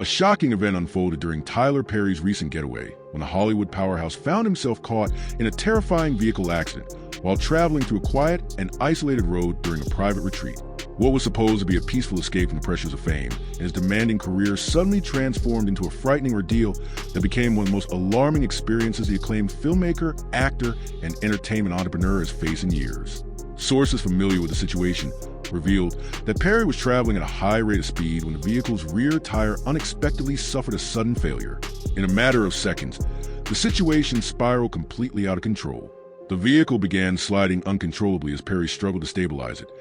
shocking event unfolded during Tyler Perry's recent getaway, when the Hollywood powerhouse found himself caught in a terrifying vehicle accident while traveling through a quiet and isolated road during a private retreat. What was supposed to be a peaceful escape from the pressures of fame and his demanding career suddenly transformed into a frightening ordeal that became one of the most alarming experiences the acclaimed filmmaker, actor, and entertainment entrepreneur has faced in years. Sources familiar with the situation revealed that Perry was traveling at a high rate of speed when the vehicle's rear tire unexpectedly suffered a sudden failure. In a matter of seconds, the situation spiraled completely out of control. The vehicle began sliding uncontrollably as Perry struggled to stabilize it,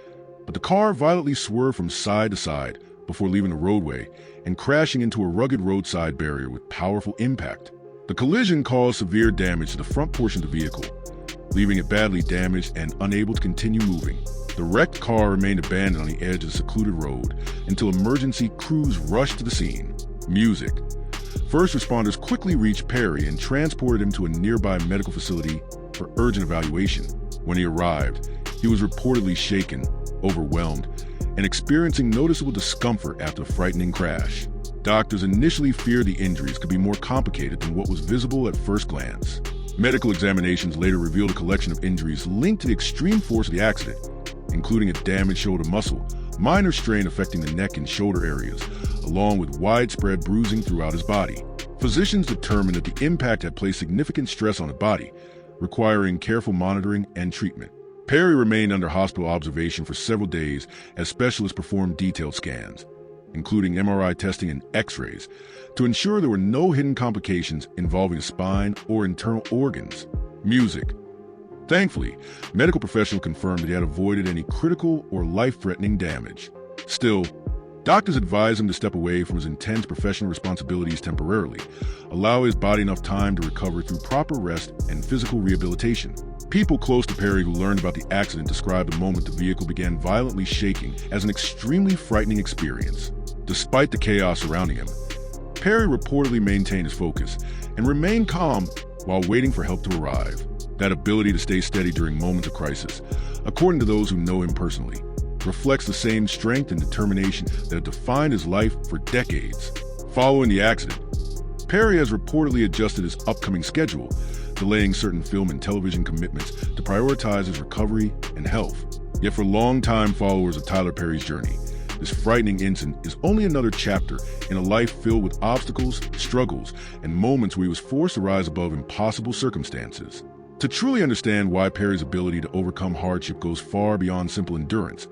but the car violently swerved from side to side before leaving the roadway and crashing into a rugged roadside barrier with powerful impact. The collision caused severe damage to the front portion of the vehicle, leaving it badly damaged and unable to continue moving. The wrecked car remained abandoned on the edge of the secluded road until emergency crews rushed to the scene. Music. First responders quickly reached Perry and transported him to a nearby medical facility for urgent evaluation. When he arrived, he was reportedly shaken, overwhelmed, and experiencing noticeable discomfort after the frightening crash. Doctors initially feared the injuries could be more complicated than what was visible at first glance. Medical examinations later revealed a collection of injuries linked to the extreme force of the accident, including a damaged shoulder muscle, minor strain affecting the neck and shoulder areas, along with widespread bruising throughout his body. Physicians determined that the impact had placed significant stress on the body, requiring careful monitoring and treatment. Perry remained under hospital observation for several days as specialists performed detailed scans, including MRI testing and X-rays, to ensure there were no hidden complications involving the spine or internal organs. Music. Thankfully, medical professionals confirmed that he had avoided any critical or life-threatening damage. Still, doctors advised him to step away from his intense professional responsibilities temporarily, allow his body enough time to recover through proper rest and physical rehabilitation. People close to Perry who learned about the accident described the moment the vehicle began violently shaking as an extremely frightening experience. Despite the chaos surrounding him, Perry reportedly maintained his focus and remained calm while waiting for help to arrive. That ability to stay steady during moments of crisis, according to those who know him personally, reflects the same strength and determination that had defined his life for decades. Following the accident, Perry has reportedly adjusted his upcoming schedule, delaying certain film and television commitments to prioritize his recovery and health. Yet for longtime followers of Tyler Perry's journey, this frightening incident is only another chapter in a life filled with obstacles, struggles, and moments where he was forced to rise above impossible circumstances. To truly understand why Perry's ability to overcome hardship goes far beyond simple endurance,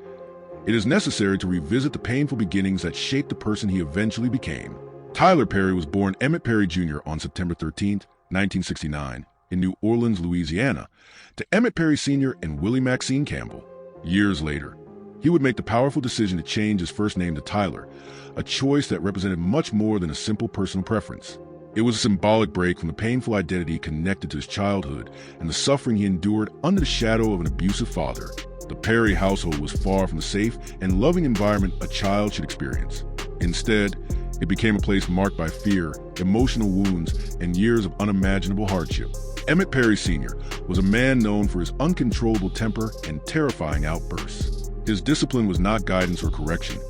it is necessary to revisit the painful beginnings that shaped the person he eventually became. Tyler Perry was born Emmett Perry Jr. on September 13, 1969, in New Orleans, Louisiana, to Emmett Perry Sr. and Willie Maxine Campbell. Years later, he would make the powerful decision to change his first name to Tyler, a choice that represented much more than a simple personal preference. It was a symbolic break from the painful identity connected to his childhood and the suffering he endured under the shadow of an abusive father. The Perry household was far from the safe and loving environment a child should experience. Instead, it became a place marked by fear, emotional wounds, and years of unimaginable hardship. Emmett Perry Sr. was a man known for his uncontrollable temper and terrifying outbursts. His discipline was not guidance or correction.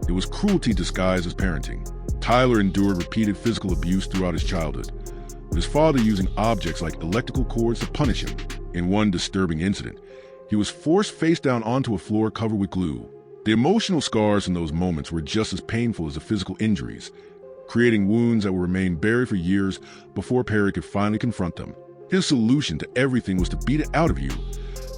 It was cruelty disguised as parenting. Tyler endured repeated physical abuse throughout his childhood, with his father using objects like electrical cords to punish him. In one disturbing incident, he was forced face down onto a floor covered with glue. The emotional scars in those moments were just as painful as the physical injuries, creating wounds that would remain buried for years before Perry could finally confront them. His solution to everything was to beat it out of you.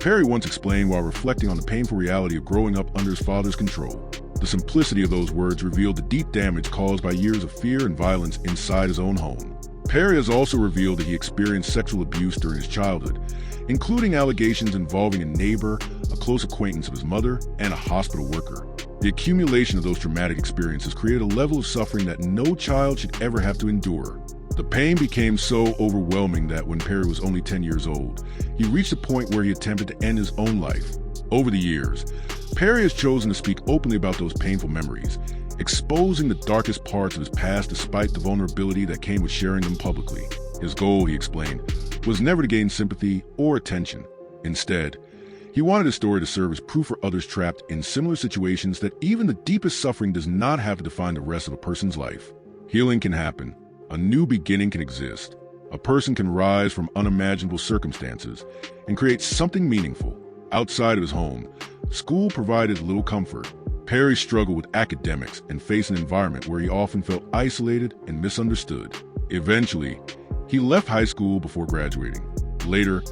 Perry once explained while reflecting on the painful reality of growing up under his father's control. The simplicity of those words revealed the deep damage caused by years of fear and violence inside his own home. Perry has also revealed that he experienced sexual abuse during his childhood, including allegations involving a neighbor, a close acquaintance of his mother, and a hospital worker. The accumulation of those traumatic experiences created a level of suffering that no child should ever have to endure. The pain became so overwhelming that when Perry was only 10 years old, he reached a point where he attempted to end his own life. Over the years, Perry has chosen to speak openly about those painful memories, exposing the darkest parts of his past despite the vulnerability that came with sharing them publicly. His goal, he explained, was never to gain sympathy or attention. Instead, he wanted his story to serve as proof for others trapped in similar situations that even the deepest suffering does not have to define the rest of a person's life. Healing can happen. A new beginning can exist. A person can rise from unimaginable circumstances and create something meaningful. Outside of his home, school provided little comfort. Perry struggled with academics and faced an environment where he often felt isolated and misunderstood. Eventually, he left high school before graduating. Later,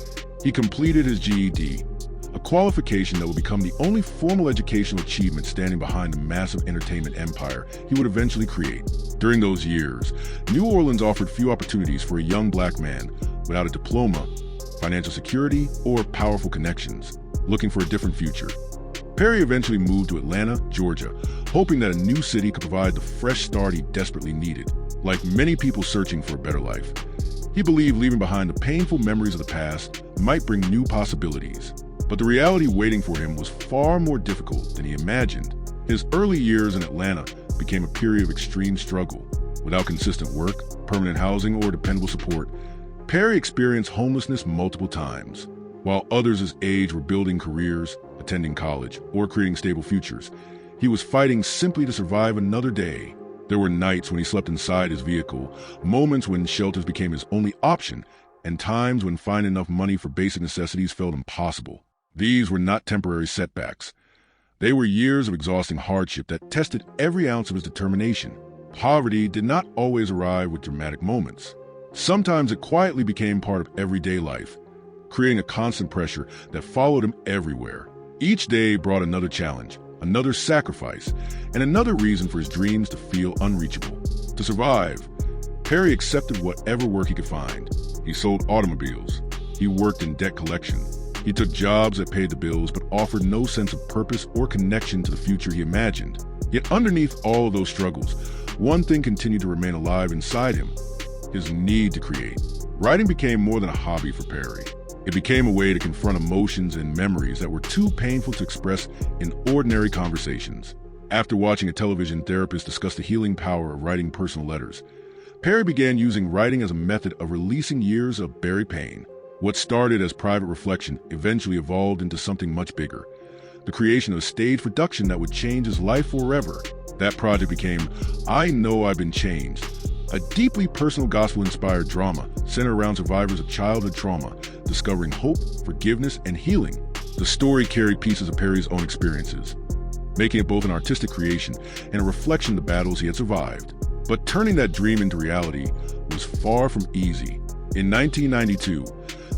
he completed his GED, a qualification that would become the only formal educational achievement standing behind the massive entertainment empire he would eventually create. During those years, New Orleans offered few opportunities for a young black man without a diploma, financial security, or powerful connections, looking for a different future. Perry eventually moved to Atlanta, Georgia, hoping that a new city could provide the fresh start he desperately needed. Like many people searching for a better life, he believed leaving behind the painful memories of the past might bring new possibilities. But the reality waiting for him was far more difficult than he imagined. His early years in Atlanta became a period of extreme struggle. Without consistent work, permanent housing, or dependable support, Perry experienced homelessness multiple times. While others his age were building careers, attending college, or creating stable futures, he was fighting simply to survive another day. There were nights when he slept inside his vehicle, moments when shelters became his only option, and times when finding enough money for basic necessities felt impossible. These were not temporary setbacks. They were years of exhausting hardship that tested every ounce of his determination. Poverty did not always arrive with dramatic moments. Sometimes it quietly became part of everyday life, creating a constant pressure that followed him everywhere. Each day brought another challenge, another sacrifice, and another reason for his dreams to feel unreachable. To survive, Perry accepted whatever work he could find. He sold automobiles. He worked in debt collection. He took jobs that paid the bills but offered no sense of purpose or connection to the future he imagined. Yet underneath all of those struggles, one thing continued to remain alive inside him: his need to create. Writing became more than a hobby for Perry. It became a way to confront emotions and memories that were too painful to express in ordinary conversations. After watching a television therapist discuss the healing power of writing personal letters, Perry began using writing as a method of releasing years of buried pain. What started as private reflection eventually evolved into something much bigger: the creation of a stage production that would change his life forever. That project became I Know I've Been Changed, a deeply personal gospel-inspired drama centered around survivors of childhood trauma, discovering hope, forgiveness, and healing. The story carried pieces of Perry's own experiences, making it both an artistic creation and a reflection of the battles he had survived. But turning that dream into reality was far from easy. In 1992,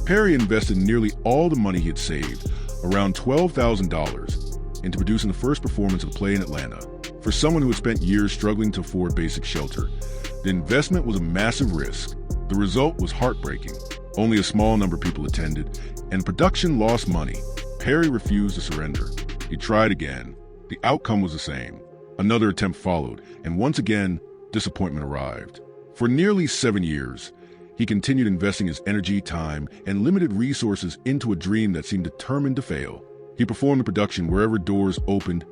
Perry invested nearly all the money he had saved, around $12,000, into producing the first performance of the play in Atlanta. For someone who had spent years struggling to afford basic shelter, the investment was a massive risk. The result was heartbreaking. Only a small number of people attended, and production lost money. Perry refused to surrender. He tried again. The outcome was the same. Another attempt followed, and once again, disappointment arrived. For nearly 7 years, he continued investing his energy, time, and limited resources into a dream that seemed determined to fail. He performed the production wherever doors opened: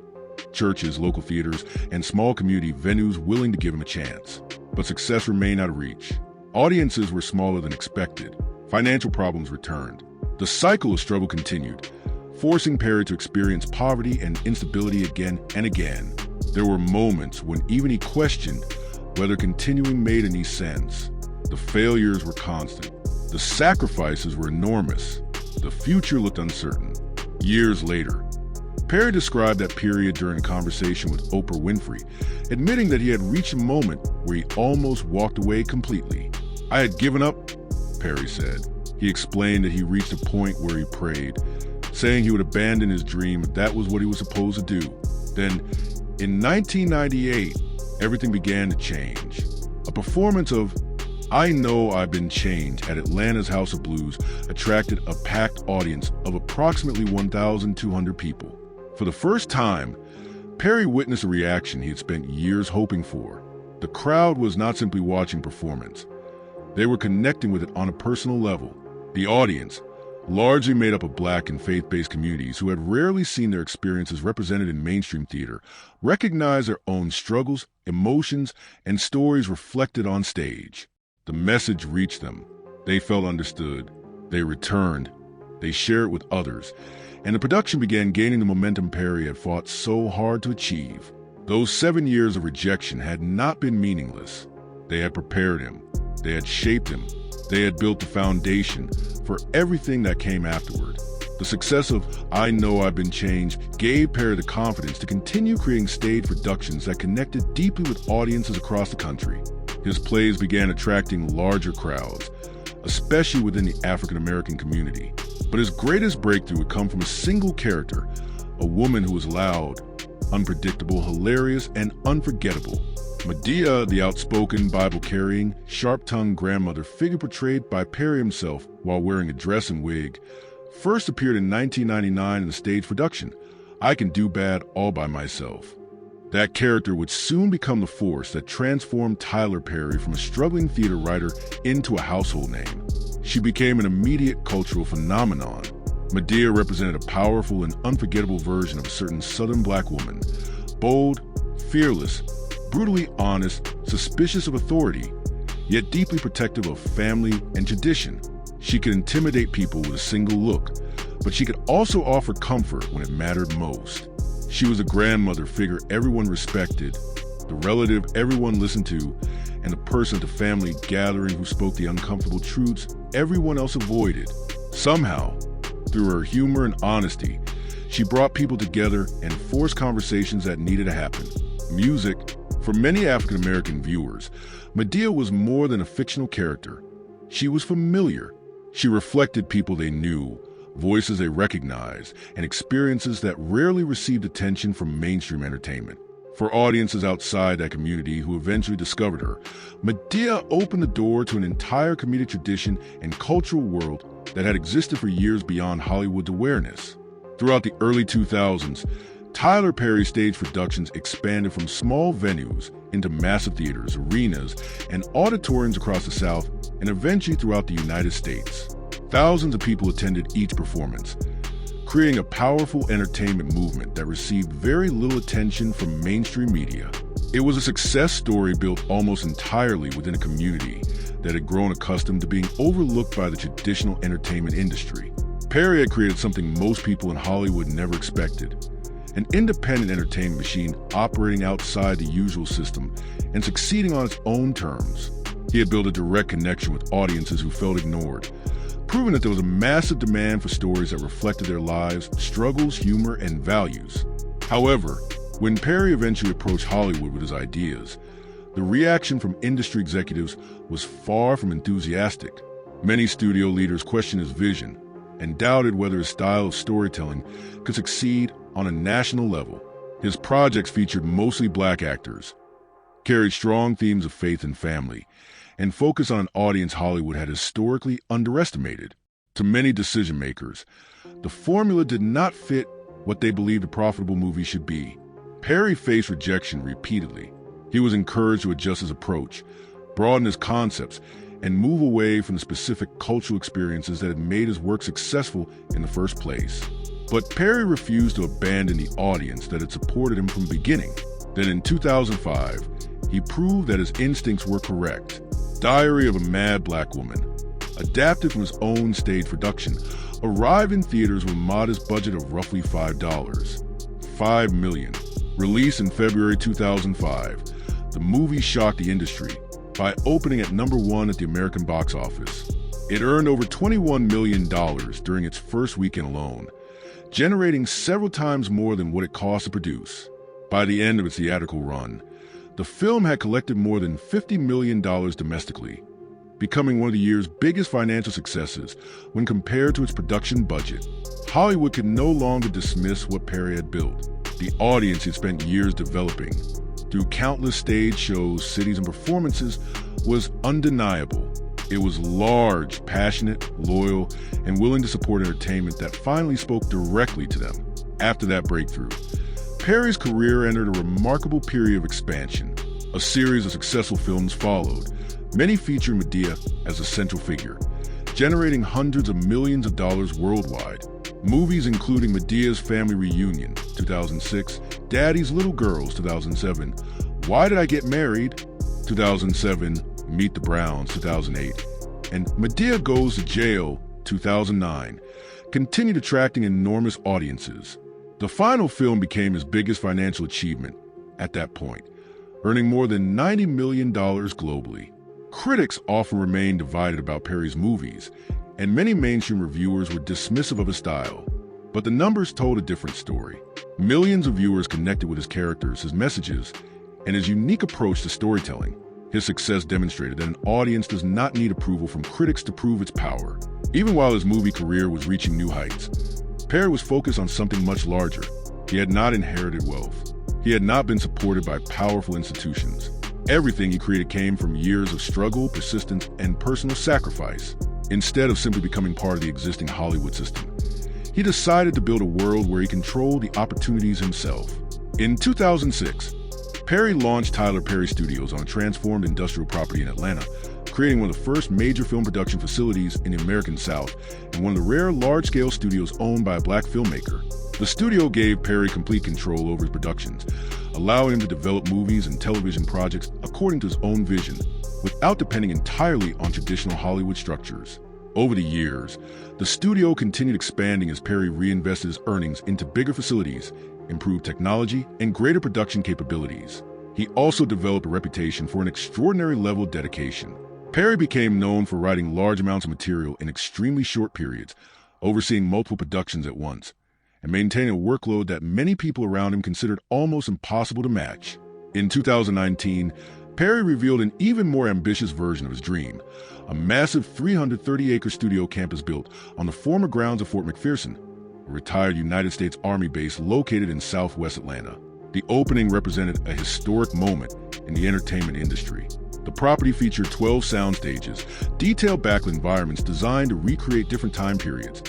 churches, local theaters, and small community venues willing to give him a chance. But success remained out of reach. Audiences were smaller than expected. Financial problems returned. The cycle of struggle continued, forcing Perry to experience poverty and instability again and again. There were moments when even he questioned whether continuing made any sense. The failures were constant. The sacrifices were enormous. The future looked uncertain. Years later, Perry described that period during a conversation with Oprah Winfrey, admitting that he had reached a moment where he almost walked away completely. "I had given up," Perry said. He explained that he reached a point where he prayed, saying he would abandon his dream if that was what he was supposed to do. Then, in 1998, everything began to change. A performance of I Know I've Been Changed at Atlanta's House of Blues attracted a packed audience of approximately 1,200 people. For the first time, Perry witnessed a reaction he had spent years hoping for. The crowd was not simply watching performance. They were connecting with it on a personal level. The audience, largely made up of Black and faith-based communities who had rarely seen their experiences represented in mainstream theater, recognized their own struggles, emotions, and stories reflected on stage. The message reached them. They felt understood. They returned. They shared it with others. And the production began gaining the momentum Perry had fought so hard to achieve. Those 7 years of rejection had not been meaningless. They had prepared him. They had shaped him. They had built the foundation for everything that came afterward. The success of I Know I've Been Changed gave Perry the confidence to continue creating stage productions that connected deeply with audiences across the country. His plays began attracting larger crowds, especially within the African-American community. But his greatest breakthrough would come from a single character, a woman who was loud, unpredictable, hilarious, and unforgettable. Medea, the outspoken, Bible-carrying, sharp-tongued grandmother figure portrayed by Perry himself while wearing a dress and wig, first appeared in 1999 in the stage production, I Can Do Bad All By Myself. That character would soon become the force that transformed Tyler Perry from a struggling theater writer into a household name. She became an immediate cultural phenomenon. Medea represented a powerful and unforgettable version of a certain Southern black woman, bold, fearless, brutally honest, suspicious of authority, yet deeply protective of family and tradition. She could intimidate people with a single look, but she could also offer comfort when it mattered most. She was a grandmother figure everyone respected, the relative everyone listened to, and the person at the family gathering who spoke the uncomfortable truths everyone else avoided. Somehow, through her humor and honesty, she brought people together and forced conversations that needed to happen. Music. For many African-American viewers, Medea was more than a fictional character. She was familiar. She reflected people they knew, voices they recognized, and experiences that rarely received attention from mainstream entertainment. For audiences outside that community who eventually discovered her, Medea opened the door to an entire comedic tradition and cultural world that had existed for years beyond Hollywood's awareness. Throughout the early 2000s, Tyler Perry stage productions expanded from small venues into massive theaters, arenas, and auditoriums across the South and eventually throughout the United States. Thousands of people attended each performance, creating a powerful entertainment movement that received very little attention from mainstream media. It was a success story built almost entirely within a community that had grown accustomed to being overlooked by the traditional entertainment industry. Perry had created something most people in Hollywood never expected: an independent entertainment machine operating outside the usual system and succeeding on its own terms. He had built a direct connection with audiences who felt ignored, proving that there was a massive demand for stories that reflected their lives, struggles, humor, and values. However, when Perry eventually approached Hollywood with his ideas, the reaction from industry executives was far from enthusiastic. Many studio leaders questioned his vision and doubted whether his style of storytelling could succeed on a national level. His projects featured mostly black actors, carried strong themes of faith and family, and focused on an audience Hollywood had historically underestimated. To many decision-makers, the formula did not fit what they believed a profitable movie should be. Perry faced rejection repeatedly. He was encouraged to adjust his approach, broaden his concepts, and move away from the specific cultural experiences that had made his work successful in the first place. But Perry refused to abandon the audience that had supported him from the beginning. Then in 2005, he proved that his instincts were correct. Diary of a Mad Black Woman, adapted from his own stage production, arrived in theaters with a modest budget of roughly $5 million. Released in February 2005, the movie shocked the industry by opening at #1 at the American box office. It earned over $21 million during its first weekend alone, generating several times more than what it cost to produce. By the end of its theatrical run, the film had collected more than $50 million domestically, becoming one of the year's biggest financial successes when compared to its production budget. Hollywood could no longer dismiss what Perry had built. The audience he had spent years developing through countless stage shows, cities, and performances was undeniable. It was large, passionate, loyal, and willing to support entertainment that finally spoke directly to them. After that breakthrough, Perry's career entered a remarkable period of expansion. A series of successful films followed, many featuring Medea as a central figure, generating hundreds of millions of dollars worldwide. Movies including Medea's Family Reunion, 2006, Daddy's Little Girls, 2007, Why Did I Get Married, 2007, Meet the Browns, 2008, and Medea Goes to Jail, 2009, continued attracting enormous audiences. The final film became his biggest financial achievement at that point, earning more than $90 million globally. Critics often remain divided about Perry's movies, and many mainstream reviewers were dismissive of his style. But the numbers told a different story. Millions of viewers connected with his characters, his messages, and his unique approach to storytelling. His success demonstrated that an audience does not need approval from critics to prove its power. Even while his movie career was reaching new heights, Perry was focused on something much larger. He had not inherited wealth. He had not been supported by powerful institutions. Everything he created came from years of struggle, persistence, and personal sacrifice. Instead of simply becoming part of the existing Hollywood system, he decided to build a world where he controlled the opportunities himself. In 2006, Perry launched Tyler Perry Studios on a transformed industrial property in Atlanta, creating one of the first major film production facilities in the American South and one of the rare large-scale studios owned by a black filmmaker. The studio gave Perry complete control over his productions, allowing him to develop movies and television projects according to his own vision, without depending entirely on traditional Hollywood structures. Over the years, the studio continued expanding as Perry reinvested his earnings into bigger facilities, improved technology, and greater production capabilities. He also developed a reputation for an extraordinary level of dedication. Perry became known for writing large amounts of material in extremely short periods, overseeing multiple productions at once, and maintaining a workload that many people around him considered almost impossible to match. In 2019, Perry revealed an even more ambitious version of his dream, a massive 330-acre studio campus built on the former grounds of Fort McPherson, a retired United States Army base located in southwest Atlanta. The opening represented a historic moment in the entertainment industry. The property featured 12 sound stages, detailed backlit environments designed to recreate different time periods,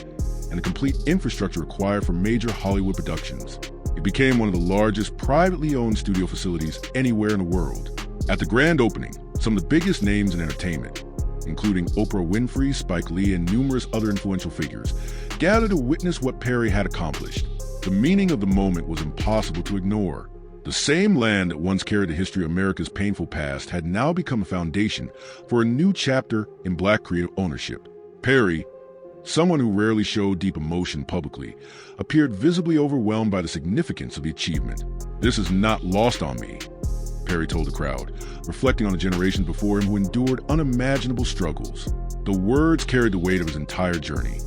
and the complete infrastructure required for major Hollywood productions. It became one of the largest privately owned studio facilities anywhere in the world. At the grand opening, some of the biggest names in entertainment, including Oprah Winfrey, Spike Lee, and numerous other influential figures, gathered to witness what Perry had accomplished. The meaning of the moment was impossible to ignore. The same land that once carried the history of America's painful past had now become a foundation for a new chapter in black creative ownership. Perry, someone who rarely showed deep emotion publicly, appeared visibly overwhelmed by the significance of the achievement. "This is not lost on me," Perry told the crowd, reflecting on the generations before him who endured unimaginable struggles. The words carried the weight of his entire journey,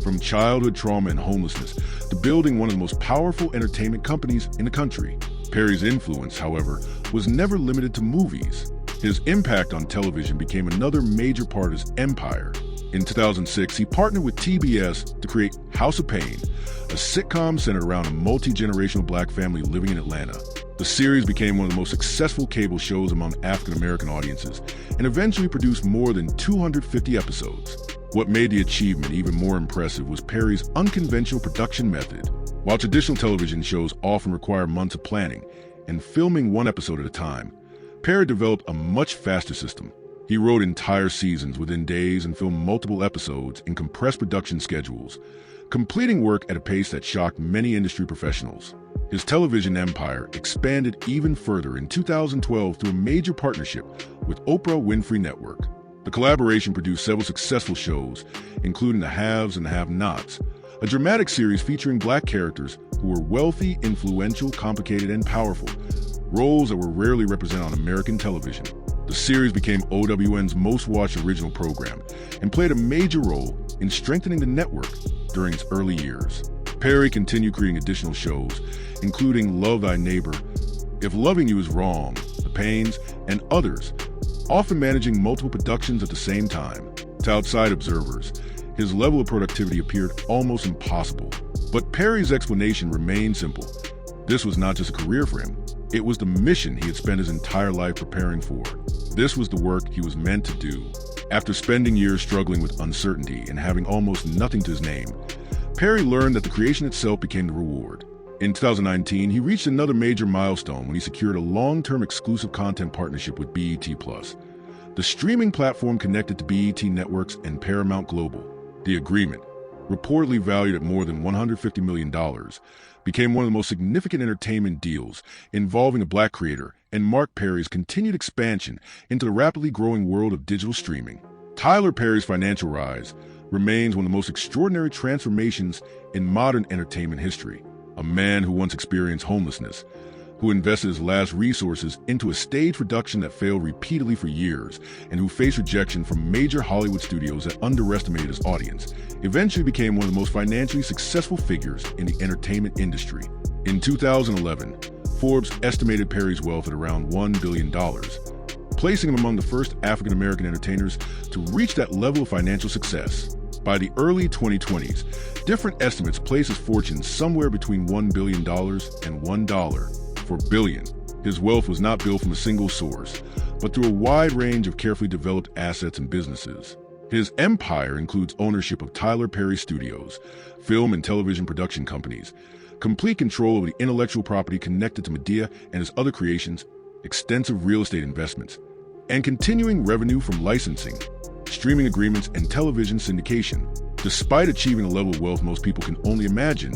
from childhood trauma and homelessness to building one of the most powerful entertainment companies in the country. Perry's influence, however, was never limited to movies. His impact on television became another major part of his empire. In 2006, he partnered with TBS to create House of Pain, a sitcom centered around a multi-generational black family living in Atlanta. The series became one of the most successful cable shows among African-American audiences and eventually produced more than 250 episodes. What made the achievement even more impressive was Perry's unconventional production method. While traditional television shows often require months of planning and filming one episode at a time, Perry developed a much faster system. He wrote entire seasons within days and filmed multiple episodes in compressed production schedules, completing work at a pace that shocked many industry professionals. His television empire expanded even further in 2012 through a major partnership with Oprah Winfrey Network. The collaboration produced several successful shows, including The Haves and the Have-Nots, a dramatic series featuring black characters who were wealthy, influential, complicated, and powerful, roles that were rarely represented on American television. The series became OWN's most-watched original program and played a major role in strengthening the network during its early years. Perry continued creating additional shows, including Love Thy Neighbor, If Loving You Is Wrong, The Pains, and others, often managing multiple productions at the same time. To outside observers, his level of productivity appeared almost impossible. But Perry's explanation remained simple. This was not just a career for him. It was the mission he had spent his entire life preparing for. This was the work he was meant to do. After spending years struggling with uncertainty and having almost nothing to his name, Perry learned that the creation itself became the reward. In 2019, he reached another major milestone when he secured a long-term exclusive content partnership with BET+, the streaming platform connected to BET Networks and Paramount Global. The agreement, reportedly valued at more than $150 million, became one of the most significant entertainment deals involving a black creator and marked Perry's continued expansion into the rapidly growing world of digital streaming. Tyler Perry's financial rise remains one of the most extraordinary transformations in modern entertainment history. A man who once experienced homelessness who invested his last resources into a stage production that failed repeatedly for years and who faced rejection from major Hollywood studios that underestimated his audience, eventually became one of the most financially successful figures in the entertainment industry. In 2011, Forbes estimated Perry's wealth at around $1 billion, placing him among the first African-American entertainers to reach that level of financial success. By the early 2020s, different estimates place his fortune somewhere between $1 billion and $1 for billion. His wealth was not built from a single source, but through a wide range of carefully developed assets and businesses. His empire includes ownership of Tyler Perry Studios, film and television production companies, complete control of the intellectual property connected to Madea and his other creations, extensive real estate investments, and continuing revenue from licensing, streaming agreements, and television syndication. Despite achieving a level of wealth most people can only imagine,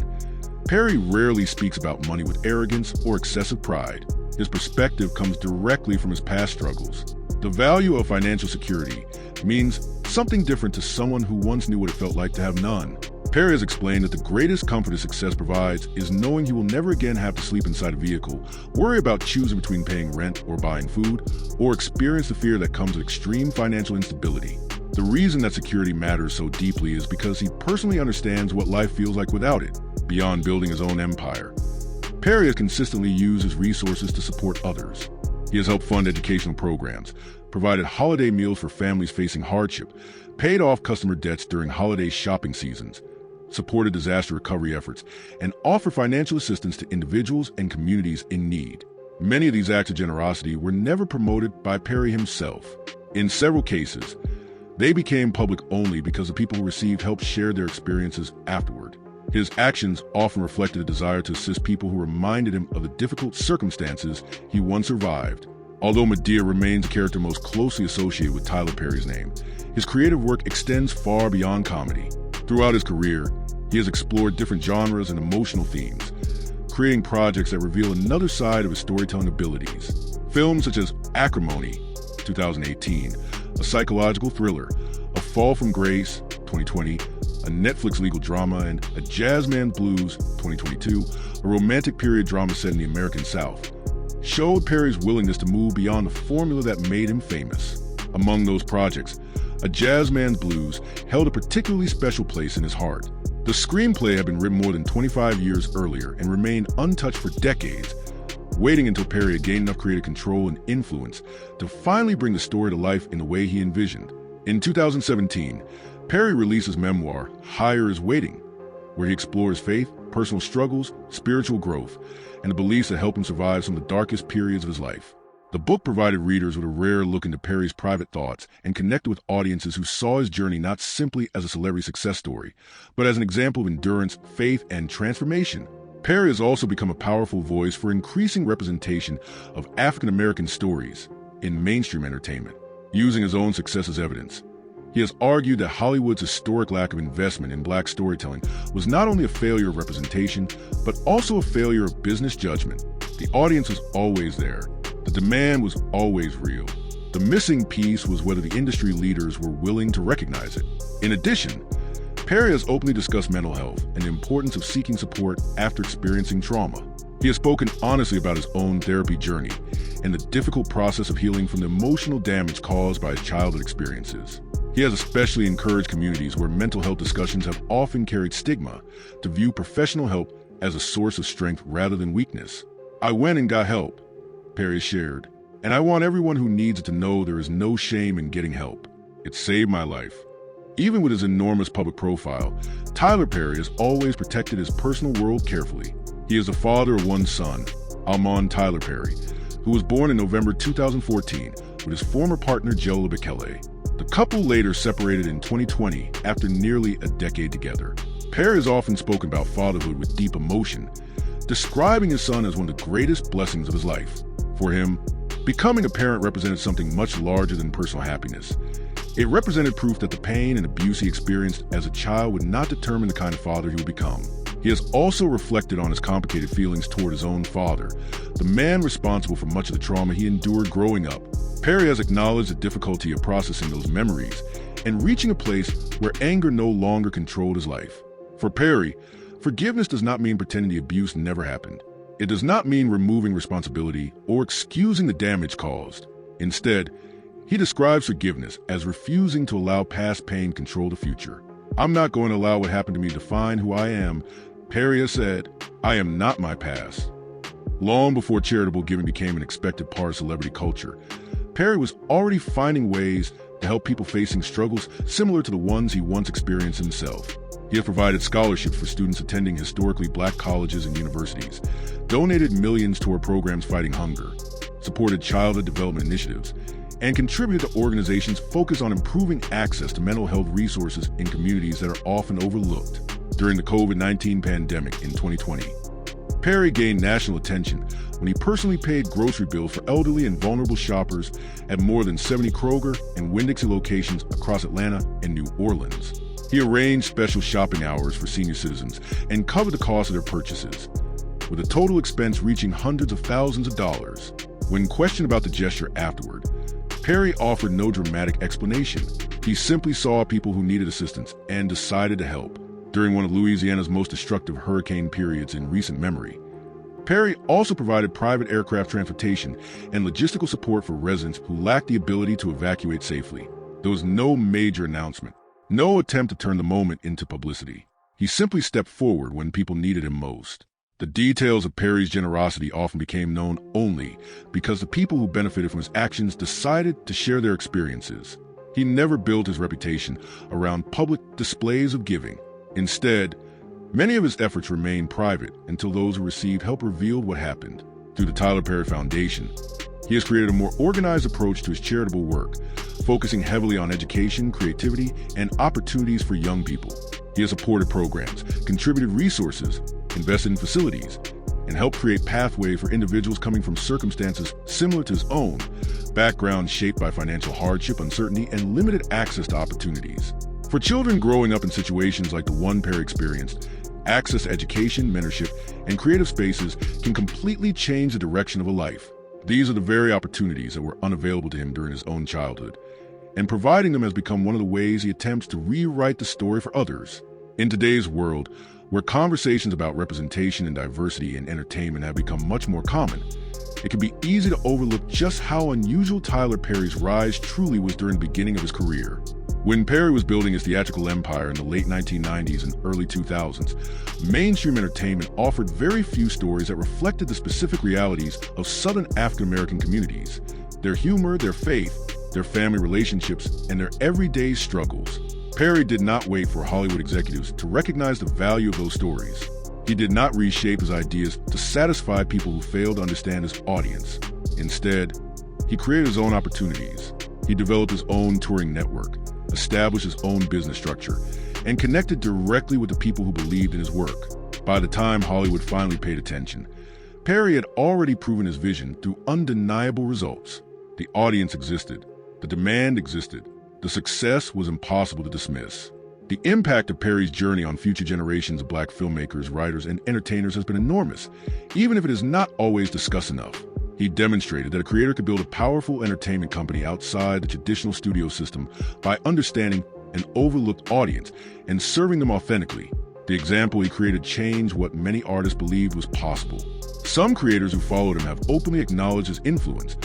Perry rarely speaks about money with arrogance or excessive pride. His perspective comes directly from his past struggles. The value of financial security means something different to someone who once knew what it felt like to have none. Perry has explained that the greatest comfort his success provides is knowing he will never again have to sleep inside a vehicle, worry about choosing between paying rent or buying food, or experience the fear that comes with extreme financial instability. The reason that security matters so deeply is because he personally understands what life feels like without it. Beyond building his own empire, Perry has consistently used his resources to support others. He has helped fund educational programs, provided holiday meals for families facing hardship, paid off customer debts during holiday shopping seasons, supported disaster recovery efforts, and offered financial assistance to individuals and communities in need. Many of these acts of generosity were never promoted by Perry himself. In several cases, they became public only because the people who received help shared their experiences afterward. His actions often reflected a desire to assist people who reminded him of the difficult circumstances he once survived. Although Madea remains a character most closely associated with Tyler Perry's name, his creative work extends far beyond comedy. Throughout his career, he has explored different genres and emotional themes, creating projects that reveal another side of his storytelling abilities. Films such as Acrimony, 2018, a psychological thriller, A Fall from Grace, 2020, a Netflix legal drama, and A Jazzman's Blues, 2022, a romantic period drama set in the American South, showed Perry's willingness to move beyond the formula that made him famous. Among those projects, A Jazzman's Blues held a particularly special place in his heart. The screenplay had been written more than 25 years earlier and remained untouched for decades, waiting until Perry had gained enough creative control and influence to finally bring the story to life in the way he envisioned. In 2017, Perry released his memoir, Higher is Waiting, where he explores faith, personal struggles, spiritual growth, and the beliefs that help him survive some of the darkest periods of his life. The book provided readers with a rare look into Perry's private thoughts and connected with audiences who saw his journey not simply as a celebrity success story, but as an example of endurance, faith, and transformation. Perry has also become a powerful voice for increasing representation of African-American stories in mainstream entertainment. Using his own success as evidence, he has argued that Hollywood's historic lack of investment in Black storytelling was not only a failure of representation, but also a failure of business judgment. The audience was always there. The demand was always real. The missing piece was whether the industry leaders were willing to recognize it. In addition, Perry has openly discussed mental health and the importance of seeking support after experiencing trauma. He has spoken honestly about his own therapy journey and the difficult process of healing from the emotional damage caused by his childhood experiences. He has especially encouraged communities where mental health discussions have often carried stigma to view professional help as a source of strength rather than weakness. "I went and got help," Perry shared, "and I want everyone who needs it to know there is no shame in getting help. It saved my life." Even with his enormous public profile, Tyler Perry has always protected his personal world carefully. He is the father of one son, Almon Tyler Perry, who was born in November 2014 with his former partner Joe Bekele. The couple later separated in 2020 after nearly a decade together. Perry has often spoken about fatherhood with deep emotion, describing his son as one of the greatest blessings of his life. For him, becoming a parent represented something much larger than personal happiness. It represented proof that the pain and abuse he experienced as a child would not determine the kind of father he would become. He has also reflected on his complicated feelings toward his own father, the man responsible for much of the trauma he endured growing up. Perry has acknowledged the difficulty of processing those memories and reaching a place where anger no longer controlled his life. For Perry, forgiveness does not mean pretending the abuse never happened. It does not mean removing responsibility or excusing the damage caused. Instead, he describes forgiveness as refusing to allow past pain control the future. "I'm not going to allow what happened to me define who I am," Perry has said. "I am not my past." Long before charitable giving became an expected part of celebrity culture, Perry was already finding ways to help people facing struggles similar to the ones he once experienced himself. He has provided scholarships for students attending historically black colleges and universities, donated millions toward programs fighting hunger, supported childhood development initiatives, and contributed to organizations focused on improving access to mental health resources in communities that are often overlooked. During the COVID-19 pandemic in 2020, Perry gained national attention when he personally paid grocery bills for elderly and vulnerable shoppers at more than 70 Kroger and Winn-Dixie locations across Atlanta and New Orleans. He arranged special shopping hours for senior citizens and covered the cost of their purchases, with a total expense reaching hundreds of thousands of dollars. When questioned about the gesture afterward, Perry offered no dramatic explanation. He simply saw people who needed assistance and decided to help. During one of Louisiana's most destructive hurricane periods in recent memory, Perry also provided private aircraft transportation and logistical support for residents who lacked the ability to evacuate safely. There was no major announcement, no attempt to turn the moment into publicity. He simply stepped forward when people needed him most. The details of Perry's generosity often became known only because the people who benefited from his actions decided to share their experiences. He never built his reputation around public displays of giving. Instead, many of his efforts remained private until those who received help revealed what happened. Through the Tyler Perry Foundation, he has created a more organized approach to his charitable work, focusing heavily on education, creativity, and opportunities for young people. He has supported programs, contributed resources, invested in facilities, and helped create pathways for individuals coming from circumstances similar to his own, backgrounds shaped by financial hardship, uncertainty, and limited access to opportunities. For children growing up in situations like the one Perry experienced, access to education, mentorship, and creative spaces can completely change the direction of a life. These are the very opportunities that were unavailable to him during his own childhood, and providing them has become one of the ways he attempts to rewrite the story for others. In today's world, where conversations about representation and diversity in entertainment have become much more common, it can be easy to overlook just how unusual Tyler Perry's rise truly was during the beginning of his career. When Perry was building his theatrical empire in the late 1990s and early 2000s, mainstream entertainment offered very few stories that reflected the specific realities of Southern African-American communities, their humor, their faith, their family relationships, and their everyday struggles. Perry did not wait for Hollywood executives to recognize the value of those stories. He did not reshape his ideas to satisfy people who failed to understand his audience. Instead, he created his own opportunities. He developed his own touring network, established his own business structure, and connected directly with the people who believed in his work. By the time Hollywood finally paid attention, Perry had already proven his vision through undeniable results. The audience existed, the demand existed, the success was impossible to dismiss. The impact of Perry's journey on future generations of black filmmakers, writers, and entertainers has been enormous, even if it is not always discussed enough. He demonstrated that a creator could build a powerful entertainment company outside the traditional studio system by understanding an overlooked audience and serving them authentically. The example he created changed what many artists believed was possible. Some creators who followed him have openly acknowledged his influence,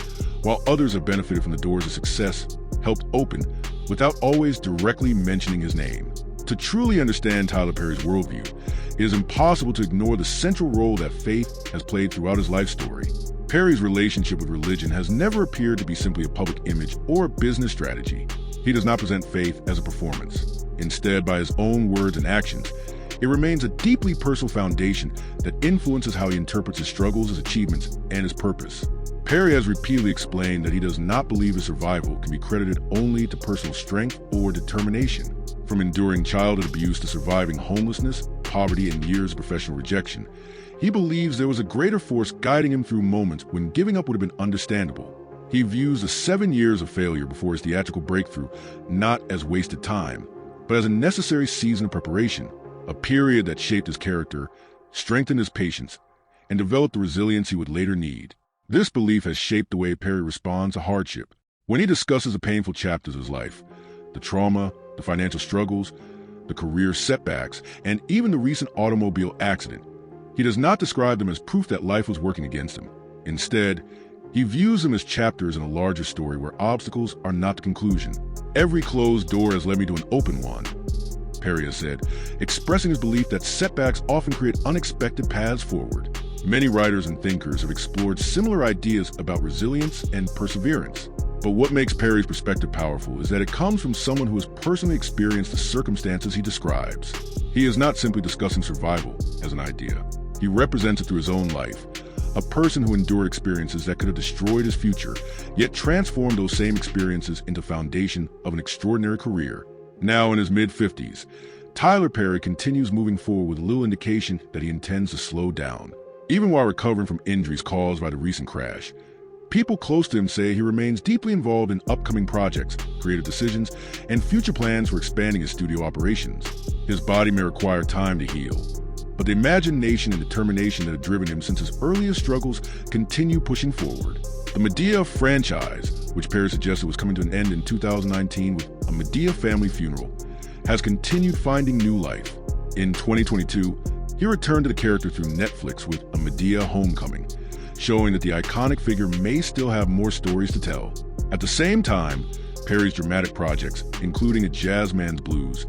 while others have benefited from the doors of success helped open without always directly mentioning his name. To truly understand Tyler Perry's worldview, it is impossible to ignore the central role that faith has played throughout his life story. Perry's relationship with religion has never appeared to be simply a public image or a business strategy. He does not present faith as a performance. Instead, by his own words and actions, it remains a deeply personal foundation that influences how he interprets his struggles, his achievements, and his purpose. Perry has repeatedly explained that he does not believe his survival can be credited only to personal strength or determination. From enduring childhood abuse to surviving homelessness, poverty, and years of professional rejection, he believes there was a greater force guiding him through moments when giving up would have been understandable. He views the 7 years of failure before his theatrical breakthrough not as wasted time, but as a necessary season of preparation, a period that shaped his character, strengthened his patience, and developed the resilience he would later need. This belief has shaped the way Perry responds to hardship. When he discusses the painful chapters of his life, the trauma, the financial struggles, the career setbacks, and even the recent automobile accident, he He does not describe them as proof that life was working against him. Instead, he views them as chapters in a larger story where obstacles are not the conclusion. Every closed door has led me to an open one, Perry has said, expressing his belief that setbacks often create unexpected paths forward. Many writers and thinkers have explored similar ideas about resilience and perseverance. But what makes Perry's perspective powerful is that it comes from someone who has personally experienced the circumstances he describes. He is not simply discussing survival as an idea. He represents it through his own life, a person who endured experiences that could have destroyed his future, yet transformed those same experiences into the foundation of an extraordinary career. Now in his mid-50s, Tyler Perry continues moving forward with little indication that he intends to slow down. Even while recovering from injuries caused by the recent crash, people close to him say he remains deeply involved in upcoming projects, creative decisions, and future plans for expanding his studio operations. His body may require time to heal, but the imagination and determination that have driven him since his earliest struggles continue pushing forward. The Madea franchise, which Perry suggested was coming to an end in 2019 with a Madea family funeral, has continued finding new life. In 2022, he returned to the character through Netflix with A Madea Homecoming, showing that the iconic figure may still have more stories to tell. At the same time, Perry's dramatic projects, including A Jazzman's Blues,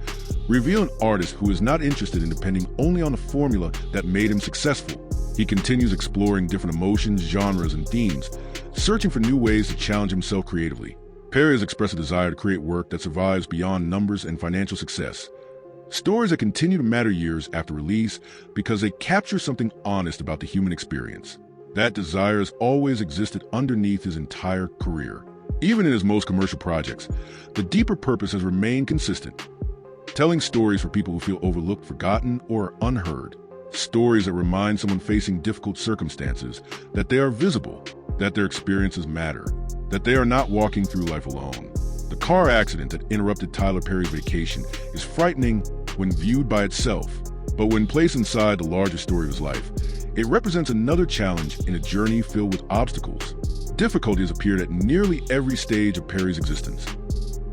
reveal an artist who is not interested in depending only on the formula that made him successful. He continues exploring different emotions, genres, and themes, searching for new ways to challenge himself creatively. Perry has expressed a desire to create work that survives beyond numbers and financial success. Stories that continue to matter years after release because they capture something honest about the human experience. That desire has always existed underneath his entire career. Even in his most commercial projects, the deeper purpose has remained consistent, telling stories for people who feel overlooked, forgotten, or unheard. Stories that remind someone facing difficult circumstances that they are visible, that their experiences matter, that they are not walking through life alone. The car accident that interrupted Tyler Perry's vacation is frightening when viewed by itself, but when placed inside the larger story of his life, it represents another challenge in a journey filled with obstacles. Difficulties appeared at nearly every stage of Perry's existence,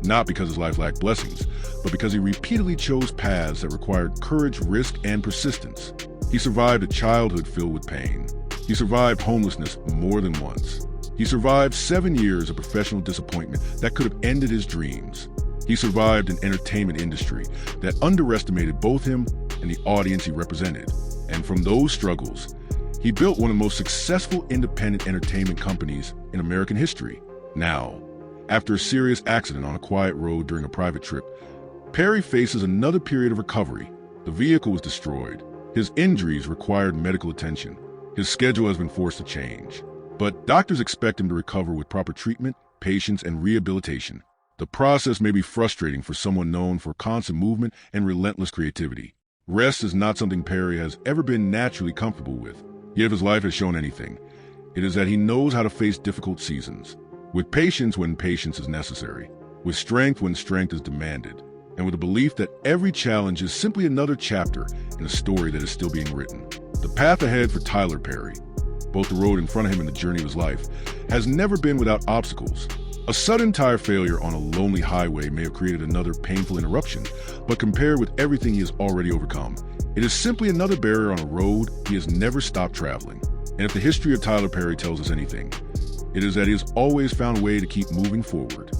not because his life lacked blessings, but because he repeatedly chose paths that required courage, risk, and persistence. He survived a childhood filled with pain. He survived homelessness more than once. He survived 7 years of professional disappointment that could have ended his dreams. He survived an entertainment industry that underestimated both him and the audience he represented. And from those struggles, he built one of the most successful independent entertainment companies in American history. Now, after a serious accident on a quiet road during a private trip, Perry faces another period of recovery. The vehicle was destroyed. His injuries required medical attention. His schedule has been forced to change. But doctors expect him to recover with proper treatment, patience, and rehabilitation. The process may be frustrating for someone known for constant movement and relentless creativity. Rest is not something Perry has ever been naturally comfortable with. Yet if his life has shown anything, it is that he knows how to face difficult seasons. With patience when patience is necessary, with strength when strength is demanded, and with a belief that every challenge is simply another chapter in a story that is still being written. The path ahead for Tyler Perry, both the road in front of him and the journey of his life, has never been without obstacles. A sudden tire failure on a lonely highway may have created another painful interruption, but compared with everything he has already overcome, it is simply another barrier on a road he has never stopped traveling. And if the history of Tyler Perry tells us anything, it is that he has always found a way to keep moving forward.